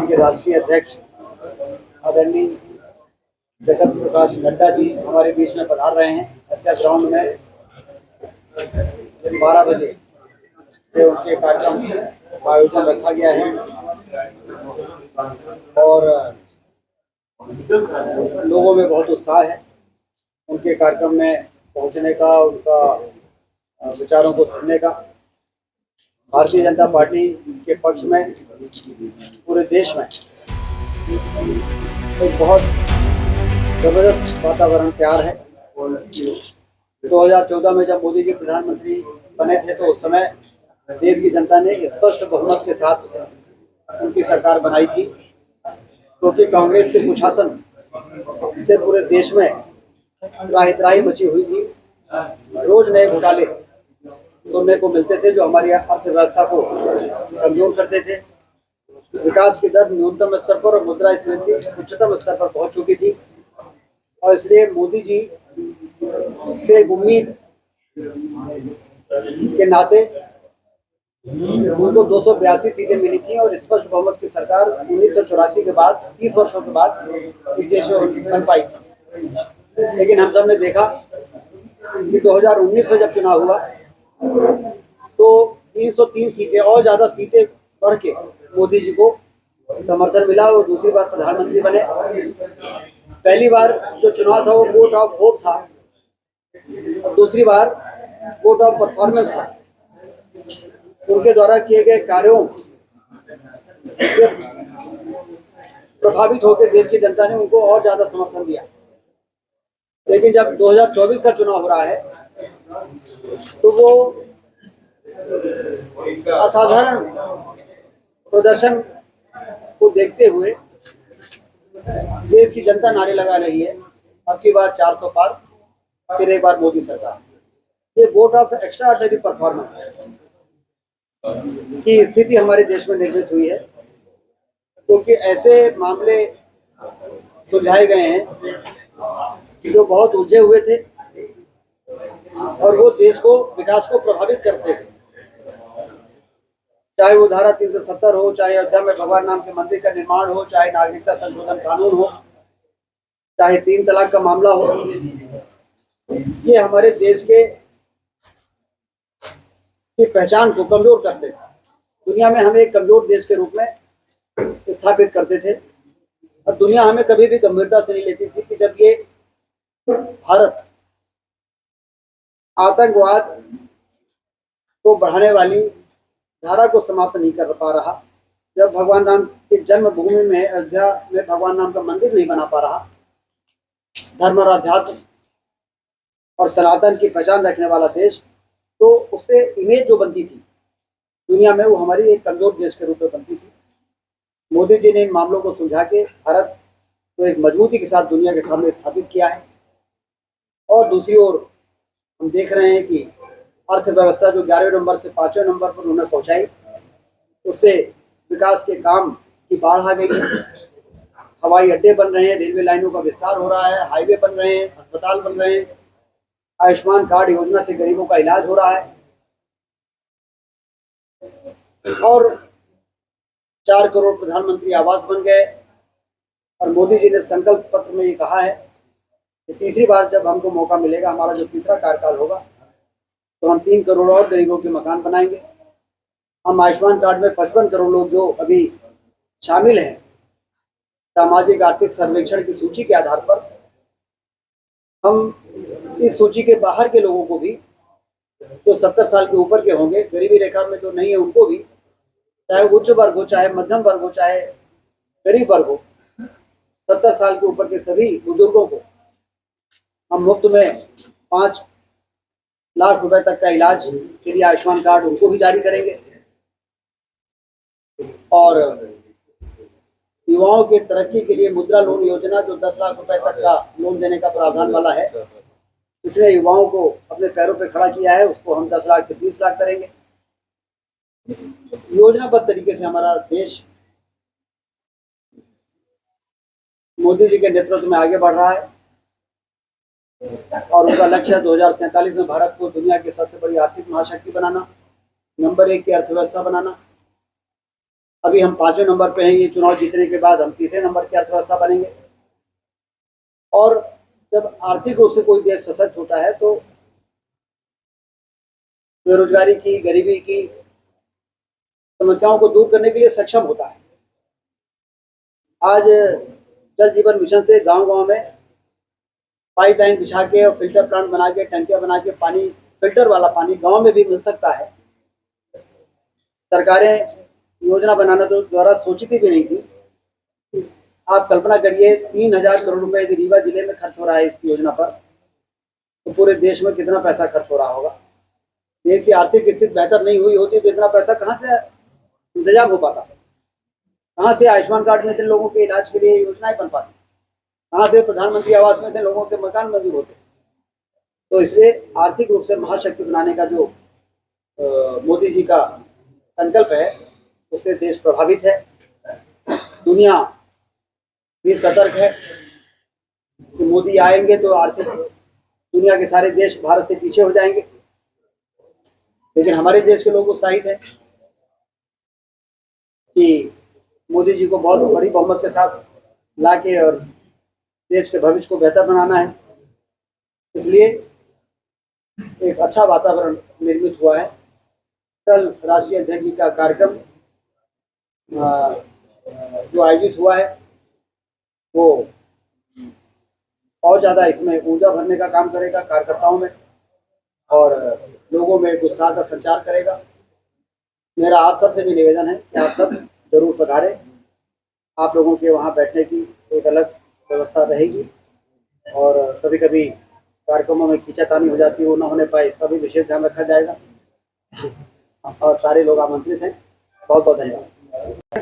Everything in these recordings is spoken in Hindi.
पार्टी के राष्ट्रीय अध्यक्ष आदरणीय जगत प्रकाश नड्डा जी हमारे बीच में पधार रहे हैं। ऐसे ग्राउंड में 12 बजे से उनके कार्यक्रम का आयोजन रखा गया है और लोगों में बहुत उत्साह है उनके कार्यक्रम में पहुंचने का, उनका विचारों को सुनने का। भारतीय जनता पार्टी के पक्ष में पूरे देश में एक बहुत जबरदस्त वातावरण तैयार है। 2014 में जब मोदी जी प्रधानमंत्री बने थे तो उस समय देश की जनता ने स्पष्ट बहुमत के साथ उनकी सरकार बनाई थी, क्योंकि कांग्रेस के कुशासन से पूरे देश में त्राही मची हुई थी। रोज नए घोटाले सुनने को मिलते थे जो हमारी अर्थव्यवस्था को कमजोर करते थे। विकास की दर न्यूनतम स्तर पर और मुद्रास्फीति उच्चतम स्तर पर पहुंच चुकी थी और इसलिए मोदी जी से एक उम्मीद के नाते उनको 282 सीटें मिली थी और स्पष्ट बहुमत की सरकार 1984 के बाद 30 वर्षों के बाद इस देश में बन पाई थी। लेकिन हम सब ने देखा कि 2019 में जब चुनाव हुआ तो 303 सीटें और ज्यादा सीटें बढ़ के मोदी जी को समर्थन मिला और दूसरी बार प्रधानमंत्री बने। पहली बार जो चुनाव था वो वोट ऑफ होप था और दूसरी बार वोट ऑफ परफॉर्मेंस था। उनके द्वारा किए गए कार्यों से प्रभावित होकर देश की जनता ने उनको और ज्यादा समर्थन दिया। लेकिन जब 2024 का चुनाव हो रहा है तो वो असाधारण प्रदर्शन को देखते हुए देश की जनता नारे लगा रही है, अब की बार 400 पार, फिर एक बार मोदी सरकार। ये vote of extra ordinary performance की स्थिति हमारे देश में निर्मित हुई है, क्योंकि ऐसे मामले सुलझाए गए हैं जो बहुत उलझे हुए थे और वो देश को, विकास को प्रभावित करते थे। चाहे वो धारा 370 हो, चाहे अयोध्या में भगवान राम के मंदिर का निर्माण हो, चाहे नागरिकता संशोधन कानून हो, चाहे 3 तलाक का मामला हो, ये हमारे देश की पहचान को कमजोर करते थे। दुनिया में हमें एक कमजोर देश के रूप में स्थापित करते थे और दुनिया हमें कभी भी गंभीरता से नहीं लेती थी कि जब ये भारत आतंकवाद को बढ़ाने वाली धारा को समाप्त नहीं कर पा रहा, जब भगवान राम की जन्मभूमि में अयोध्या में भगवान राम का मंदिर नहीं बना पा रहा, धर्म और अध्यात्म और सनातन की पहचान रखने वाला देश, तो उससे इमेज जो बनती थी दुनिया में वो हमारी एक कमजोर देश के रूप में बनती थी। मोदी जी ने इन मामलों को सुलझा के भारत को एक मजबूती के साथ दुनिया के सामने स्थापित किया है और दूसरी ओर हम देख रहे हैं कि अर्थव्यवस्था जो 11वें नंबर से 5वें नंबर पर उन्हें पहुंचाई, उससे विकास के काम की बाढ़ आ गई है। हवाई अड्डे बन रहे हैं, रेलवे लाइनों का विस्तार हो रहा है, हाईवे बन रहे हैं, अस्पताल बन रहे हैं, आयुष्मान कार्ड योजना से गरीबों का इलाज हो रहा है और 4 करोड़ प्रधानमंत्री आवास बन गए। और मोदी जी ने संकल्प पत्र में ये कहा है कि तीसरी बार जब हमको मौका मिलेगा, हमारा जो तीसरा कार्यकाल होगा, तो हम 3 करोड़ और गरीबों के मकान बनाएंगे। हम आयुष्मान कार्ड में 55 करोड़ लोग जो अभी शामिल हैं सामाजिक आर्थिक सर्वेक्षण की सूची के आधार पर, हम इस सूची के बाहर के लोगों को भी, जो 70 साल के ऊपर के होंगे, गरीबी रेखा में जो नहीं है उनको भी, चाहे उच्च वर्ग हो, चाहे मध्यम वर्ग हो, चाहे गरीब वर्ग हो, 70 साल के ऊपर के सभी बुजुर्गों को हम मुफ्त में 5 लाख रुपए तक का इलाज के लिए आयुष्मान कार्ड उनको भी जारी करेंगे। और युवाओं के तरक्की के लिए मुद्रा लोन योजना, जो 10 लाख रुपए तक का लोन देने का प्रावधान वाला है, इसने युवाओं को अपने पैरों पे खड़ा किया है, उसको हम 10 लाख से 20 लाख करेंगे। योजनाबद्ध तरीके से हमारा देश मोदी जी के नेतृत्व में आगे बढ़ रहा है और उनका लक्ष्य है 2047 में भारत को दुनिया की सबसे बड़ी आर्थिक महाशक्ति बनाना, नंबर 1 की अर्थव्यवस्था बनाना। अभी हम 5वें नंबर पे हैं, ये चुनाव जीतने के बाद हम तीसरे नंबर की अर्थव्यवस्था बनेंगे। और जब आर्थिक रूप से कोई देश सशक्त होता है तो बेरोजगारी की, गरीबी की समस्याओं को दूर करने के लिए सक्षम होता है। आज जल जीवन मिशन से गांव-गांव में पाइपलाइन बिछा के और फिल्टर प्लांट बना के, टंकियां बना के पानी, फिल्टर वाला पानी गांव में भी मिल सकता है। सरकारें योजना बनाना तो द्वारा सोचती भी नहीं थी। आप कल्पना करिए 3000 करोड़ रुपए यदि रीवा जिले में खर्च हो रहा है इस योजना पर, तो पूरे देश में कितना पैसा खर्च हो रहा होगा। देखिए, आर्थिक स्थिति बेहतर नहीं हुई होती तो इतना पैसा कहाँ से इंतजाम हो पाता, कहाँ से आयुष्मान कार्ड में थे लोगों के इलाज के लिए योजनाएं बन पाती, कहाँ से प्रधानमंत्री आवास में थे लोगों के मकान मंजूर होते। तो इसलिए आर्थिक रूप से महाशक्ति बनाने का जो मोदी जी का संकल्प है उससे देश प्रभावित है। दुनिया भी सतर्क है कि मोदी आएंगे तो आर्थिक दुनिया के सारे देश भारत से पीछे हो जाएंगे, लेकिन हमारे देश के लोग उत्साहित हैं कि मोदी जी को बहुत बड़ी बहुमत के साथ लाके और देश के भविष्य को बेहतर बनाना है। इसलिए एक अच्छा वातावरण निर्मित हुआ है। कल राष्ट्रीय अध्यक्ष जी का कार्यक्रम जो आयोजित हुआ है वो और ज़्यादा इसमें ऊर्जा भरने का काम करेगा कार्यकर्ताओं में और लोगों में एक उत्साह का संचार करेगा। मेरा आप सबसे भी निवेदन है कि आप सब जरूर पधारें। आप लोगों के वहाँ बैठने की एक अलग व्यवस्था रहेगी और कभी कभी कार्यक्रमों में खींचातानी हो जाती है, वो न होने पाए इसका भी विशेष ध्यान रखा जाएगा और सारे लोग आमंत्रित हैं। बहुत बहुत धन्यवाद।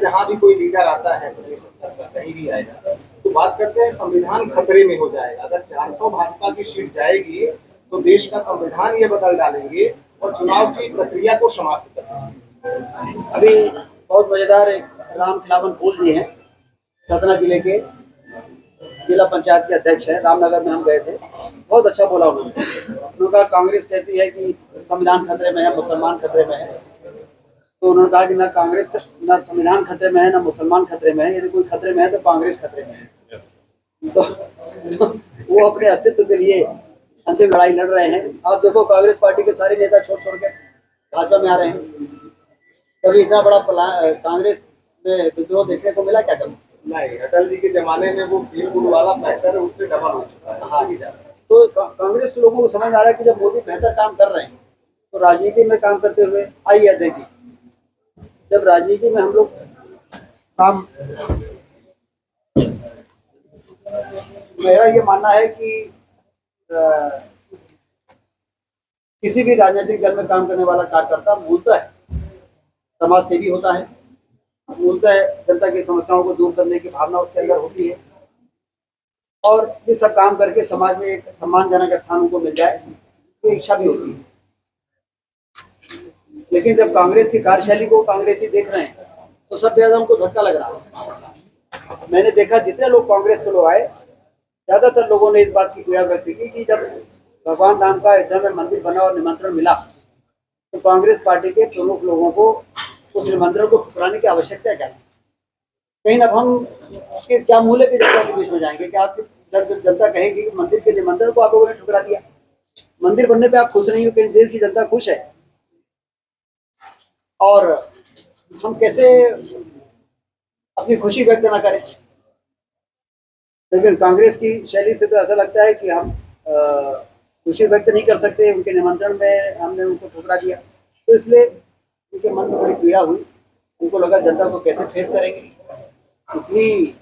जहाँ भी कोई लीडर आता है प्रदेश स्तर का कहीं भी आएगा तो बात करते हैं संविधान खतरे में हो जाएगा। अगर 400 भाजपा की सीट जाएगी तो देश का संविधान ये बदल डालेंगे और चुनाव की प्रक्रिया को समाप्त कर देंगे। अभी बहुत मजेदार एक राम खिलावन फूल जी हैं, सतना जिले के जिला पंचायत के अध्यक्ष हैं। रामनगर में हम गए थे, बहुत अच्छा बोला उन्होंने कहा कांग्रेस कहती है कि संविधान खतरे में है, मुसलमान खतरे में है। तो उन्होंने कहा कि ना कांग्रेस ना संविधान खतरे में है ना मुसलमान खतरे में है, यदि कोई खतरे में है तो कांग्रेस खतरे में है। तो वो अपने अस्तित्व के लिए अंतिम लड़ाई लड़ रहे हैं। आप देखो कांग्रेस पार्टी के सारे नेता छोड़ छोड़ के भाजपा में आ रहे हैं। कभी इतना बड़ा कांग्रेस में विद्रोह देखने को मिला क्या कभी? नहीं, अटल जी के जमाने में वो फील गुड वाला फैक्टर है उससे डबल हो चुका है। हाँ, तो कांग्रेस के लोगों को समझ आ रहा है कि जब मोदी बेहतर काम कर रहे हैं तो राजनीति में काम करते हुए आइए अध्यक्ष जी, जब राजनीति में हम लोग काम, मेरा ये मानना है कि किसी भी राजनीतिक दल में काम करने वाला कार्यकर्ता मूलतः समाज सेवी होता है, मूलतः जनता की समस्याओं को दूर करने की भावना उसके अंदर होती है और ये सब काम करके समाज में एक सम्मानजनक स्थान उनको मिल जाए तो इच्छा भी होती है। लेकिन जब कांग्रेस की कार्यशैली को कांग्रेसी देख रहे हैं तो सबसे ज्यादा उनको धक्का लग रहा है। मैंने देखा जितने लोग कांग्रेस के लोग आए, ज्यादातर लोगों ने इस बात की पीड़ा व्यक्त की कि जब भगवान राम का अयोध्या में मंदिर बना और निमंत्रण मिला तो कांग्रेस पार्टी के प्रमुख लोगों को उस निमंत्रण को ठुकराने की आवश्यकता क्या थी। कहीं अब हम के क्या मूल्य के जनता के बीच में जाएंगे कि आप जनता कहेगी कि मंदिर के निमंत्रण को आप लोगों ने ठुकरा दिया, मंदिर बनने पे आप खुश नहीं हो, कहीं देश की जनता खुश है और हम कैसे अपनी खुशी व्यक्त ना करें। लेकिन कांग्रेस की शैली से तो ऐसा लगता है कि हम खुशी व्यक्त नहीं कर सकते, उनके निमंत्रण में हमने उनको ठुकरा दिया, तो इसलिए उनके मन में बड़ी पीड़ा हुई। उनको लगा जनता को कैसे फेस करेंगे, इतनी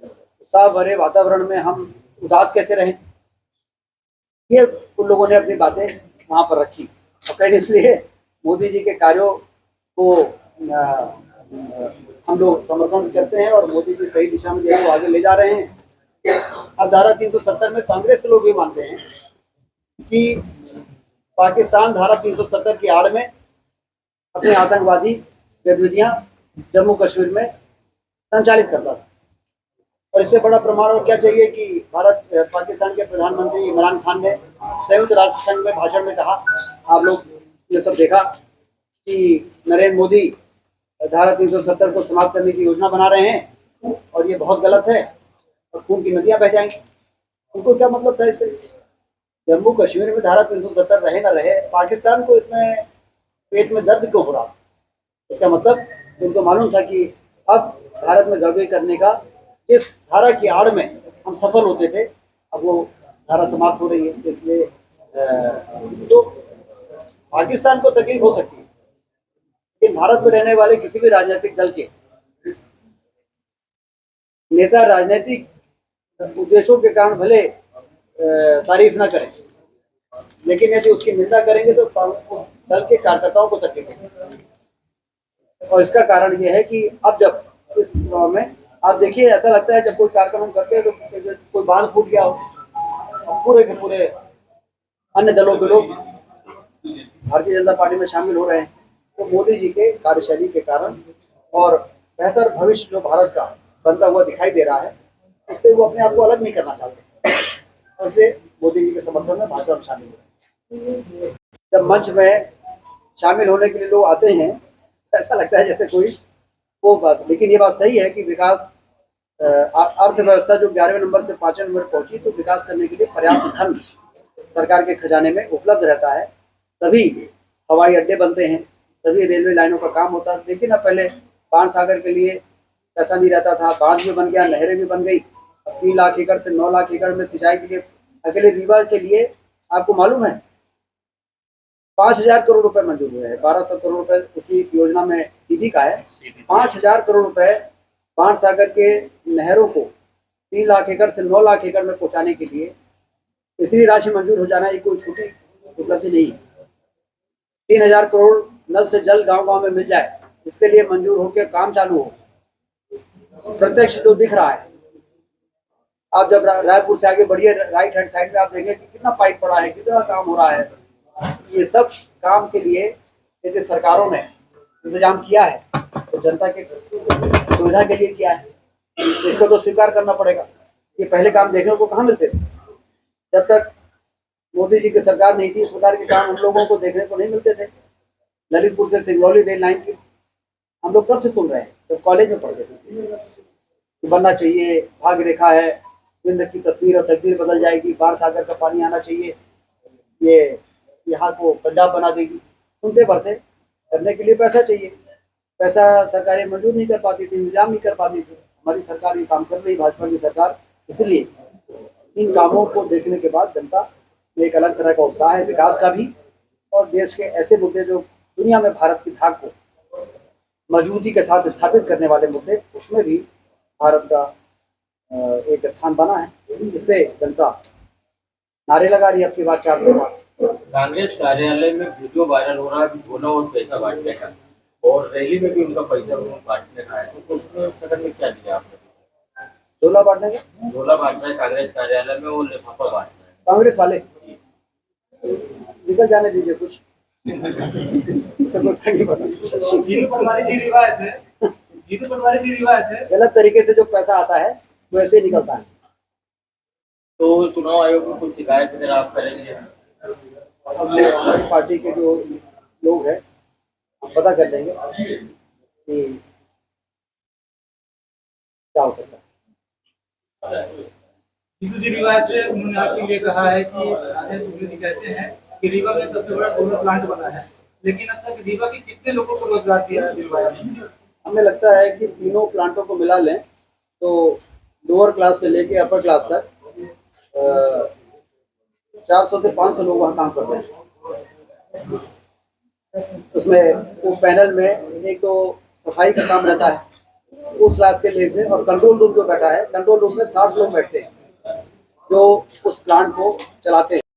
उत्साह भरे वातावरण में हम उदास कैसे रहें। ये उन लोगों ने अपनी बातें वहां पर रखी और कहीं इसलिए मोदी जी के कार्यों को हम लोग समर्थन करते हैं और मोदी जी सही दिशा में देश को आगे ले जा रहे हैं। अब धारा 370 में कांग्रेस के लोग भी मानते हैं कि पाकिस्तान धारा 370 की आड़ में अपने आतंकवादी गतिविधियां जम्मू कश्मीर में संचालित करता था और इससे बड़ा प्रमाण और क्या चाहिए कि पाकिस्तान के प्रधानमंत्री इमरान खान ने संयुक्त राष्ट्र संघ में भाषण में कहा, आप लोग ये सब देखा कि नरेंद्र मोदी धारा 370 को समाप्त करने की योजना बना रहे हैं और ये बहुत गलत है और खून की नदियां बह जाएंगी। उनको क्या मतलब था इससे? जम्मू कश्मीर में धारा 370 रहे ना रहे, पाकिस्तान को इसमें पेट में दर्द क्यों हो रहा? इसका मतलब उनको मालूम था कि अब भारत में गड़बड़ी करने का इस धारा की आड़ में हम सफल होते थे, अब वो धारा समाप्त हो रही है। इसलिए तो पाकिस्तान को तकलीफ हो सकती है, लेकिन भारत में रहने वाले किसी भी राजनीतिक दल के नेता राजनीतिक उद्देश्यों के कारण भले तारीफ ना करें, लेकिन यदि उसकी निंदा करेंगे तो उस दल के कार्यकर्ताओं को तकलीफ होगी। और इसका कारण यह है कि अब जब इस चुनाव में आप देखिए, ऐसा लगता है जब कोई कार्यक्रम हम करते हैं तो कोई बांध फूट गया हो, पूरे के पूरे अन्य दलों के लोग भारतीय जनता पार्टी में शामिल हो रहे हैं। तो मोदी जी के कार्यशैली के कारण और बेहतर भविष्य जो भारत का बनता हुआ दिखाई दे रहा है, उससे वो अपने आप को अलग नहीं करना चाहते, और इसलिए मोदी जी के समर्थन में भाजपा में शामिल हो। जब मंच में शामिल होने के लिए लोग आते हैं, ऐसा लगता है जैसे कोई वो बात, लेकिन ये बात सही है कि विकास अर्थव्यवस्था जो 11वें नंबर से 5वें नंबर पहुंची, तो विकास करने के लिए पर्याप्त धन सरकार के खजाने में उपलब्ध रहता है, तभी हवाई अड्डे बनते हैं, तभी रेलवे लाइनों का काम होता है। देखिए ना, पहले बाण सागर के लिए पैसा नहीं रहता था, बांध भी बन गया, नहरें भी बन गई। 3 लाख एकड़ से 9 लाख एकड़ में सिंचाई के लिए, अकेले रीवा के लिए आपको मालूम है 5,000 करोड़ रुपए मंजूर हुए हैं। 1,200 करोड़ रुपए उसी योजना में सीधी का है। 5,000 करोड़ रुपए बाण सागर के नहरों को 3 लाख एकड़ से 9 लाख एकड़ में पहुंचाने के लिए इतनी राशि मंजूर हो जाना ये कोई छोटी उपलब्धि नहीं है। 3,000 करोड़ नल से जल गांव-गांव में मिल जाए, इसके लिए मंजूर होकर काम चालू हो, प्रत्यक्ष जो दिख रहा है। आप जब रायपुर से आगे बढ़िए, राइट हैंड साइड में आप देखेंगे कि कितना पाइप पड़ा है, कितना काम हो रहा है। ये सब काम के लिए यदि सरकारों ने इंतजाम किया है तो जनता के सुविधा के लिए किया है, तो इसको तो स्वीकार करना पड़ेगा। ये पहले काम देखने को कहाँ मिलते थे? जब तक मोदी जी की सरकार नहीं थी, इस प्रकार के काम हम लोगों को देखने को नहीं मिलते थे। ललितपुर से सिंगरौली रेल लाइन की हम लोग कब से सुन रहे हैं? जब कॉलेज में पढ़ते थे बनना चाहिए, भाग्य रेखा है, जिंदगी की तस्वीर और तकदीर बदल जाएगी, बाढ़ सागर का पानी आना चाहिए, ये यहाँ को पंजाब बना देगी। सुनते पढ़ते, करने के लिए पैसा चाहिए, पैसा सरकारें मंजूर नहीं कर पाती थी, इंतजाम नहीं कर पाती थी। हमारी सरकार ये काम कर रही, भाजपा की सरकार, इसलिए इन कामों को देखने के बाद जनता में एक अलग तरह का उत्साह है, विकास का भी, और देश के ऐसे मुद्दे जो दुनिया में भारत की धाक को मजबूती के साथ स्थापित करने वाले मुद्दे, उसमें भी भारत का एक स्थान बना है। इससे जनता नारे लगा रही है अब की बात 4 बार। कांग्रेस कार्यालय में वीडियो वायरल हो रहा है, झोला और पैसा बांटने का, और रैली में भी उनका पैसा बांटने का है, तो उसमें सदन में क्या दिया आपने? झोला बांटने का, झोला बांट रहे हैं कांग्रेस कार्यालय में, और लिफाफा बांट रहे हैं कांग्रेस वाले। निकल जाने दीजिए, कुछ नहीं पता। जीतू पटवारी जी रिवायत है गलत तरीके से जो पैसा आता है वो ऐसे ही निकलता है। तो चुनाव आयोग में कुछ शिकायत वगैरह आप करेंगे? अपने हमारी पार्टी के जो लोग हैं हम पता कर लेंगे कि क्या हो सकता है। जीतू जी रिवायत है, उन्होंने आपके लिए कहा है कि राजेश शुक्ल जी कहते हैं कि रीवा में सबसे बड़ा सोलर प्लांट बना है, लेकिन अब तक रीवा के कितने लोगों को रोजगार दिया है? हमें लगता है कि तीनों प्लांटों को मिला लें तो लोअर क्लास से लेके अपर क्लास तक 400 से 500 लोग वहाँ काम कर रहे हैं। उसमें वो पैनल में एक तो सफाई का काम रहता है उस क्लास के लिए से, और कंट्रोल रूम जो बैठा है, कंट्रोल रूम में 60 लोग बैठते हैं जो उस प्लांट को चलाते हैं।